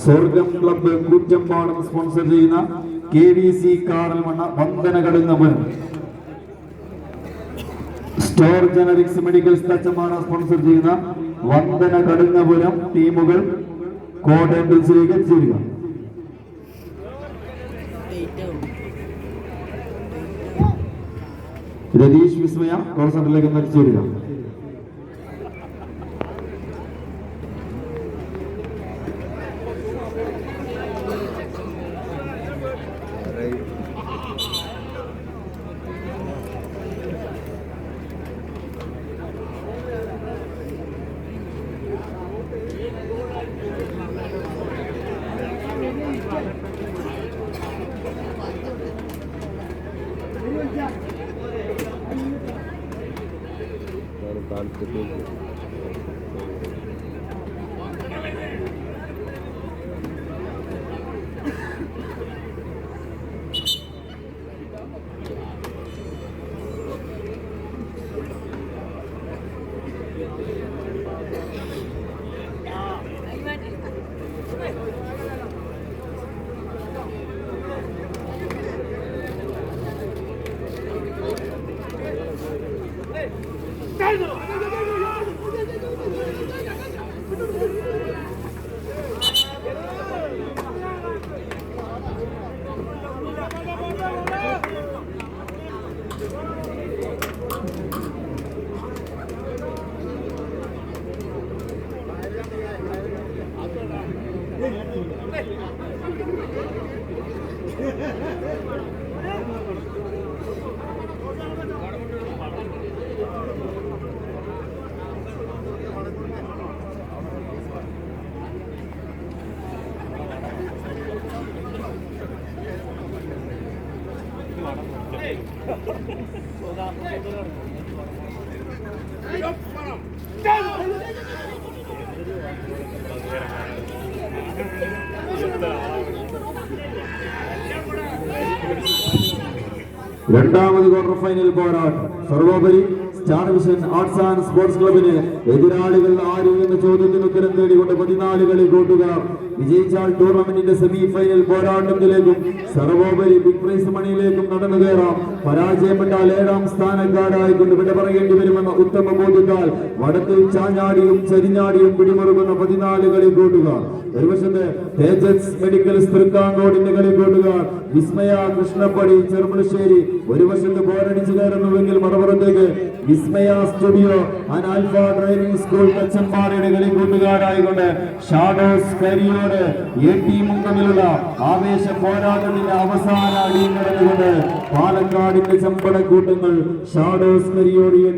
സ്വർഗം club കൂറ്റമ്പാടം sponsor ചെയ്യുന്ന KVC Karalmanna Vandana Kadungapuram, store generics medicals Thachampara sponsor ചെയ്യുന്ന വന്ദന കടുങ്ങപുരം ടീമുകൾ കോഡ് എൻട്രൻസിലേക്ക് ചേരുക. രതീഷ് വിസ്മയ കോൾ സെന്ററിലേക്ക് ചേരുക. രണ്ടാമത് ക്വാർട്ടർ ഫൈനൽ പോരാട്ടം. സർവോപരി star vision arts and sports ക്ലബിന് എതിരാളികൾ ആര് എന്ന ചോദ്യത്തിന് ഉത്തരം തേടിക്കൊണ്ട് 14 കളി കൂട്ടുകാർ വിജയിച്ചാൽ ടൂർണമെന്റിന്റെ സെമി ഫൈനൽ പോരാട്ടത്തിലേക്കും സർവോപരി ബിഗ് പ്രൈസ് മണിയിലേക്കും നടന്നു കയറാം. പരാജയപ്പെട്ടാൽ 7ാം സ്ഥാനക്കാരായിക്കൊണ്ട് വിട പറയേണ്ടി വരുമെന്ന ഉത്തമ ബോധ്യത്താൽ വടത്തിൽ ചാഞ്ഞാടിയും ചരിഞ്ഞാടിയും പിടിമുറുകുന്ന 14 കളി കൂട്ടുകാർ. ഒരു വശത്ത് തേജസ് മെഡിക്കൽസ് തൃക്കാങ്കോടിന്റെ കളി കൂട്ടുകാർ വിസ്മയ കൃഷ്ണപ്പടി ചെറുപ്പുളശ്ശേരി, ഒരു വശത്ത് പോരടിച്ചു കയറുന്നുവെങ്കിൽ മറുപുറത്തേക്ക് Vismaya studio and alpha driving school തച്ചമ്പാറയുടെ കളി കൂട്ടുകാരായിക്കൊണ്ട് ഷാഡോസ് കരിയോട് ടീമും തമ്മിലുള്ള ആവേശ പോരാട്ടത്തിന്റെ അവസാന അടിയും നടന്നുകൊണ്ട് പാലക്കാടിന്റെ ചമ്പടക്കൂട്ടങ്ങൾ ഷാഡോസ് കരിയോട് ടീം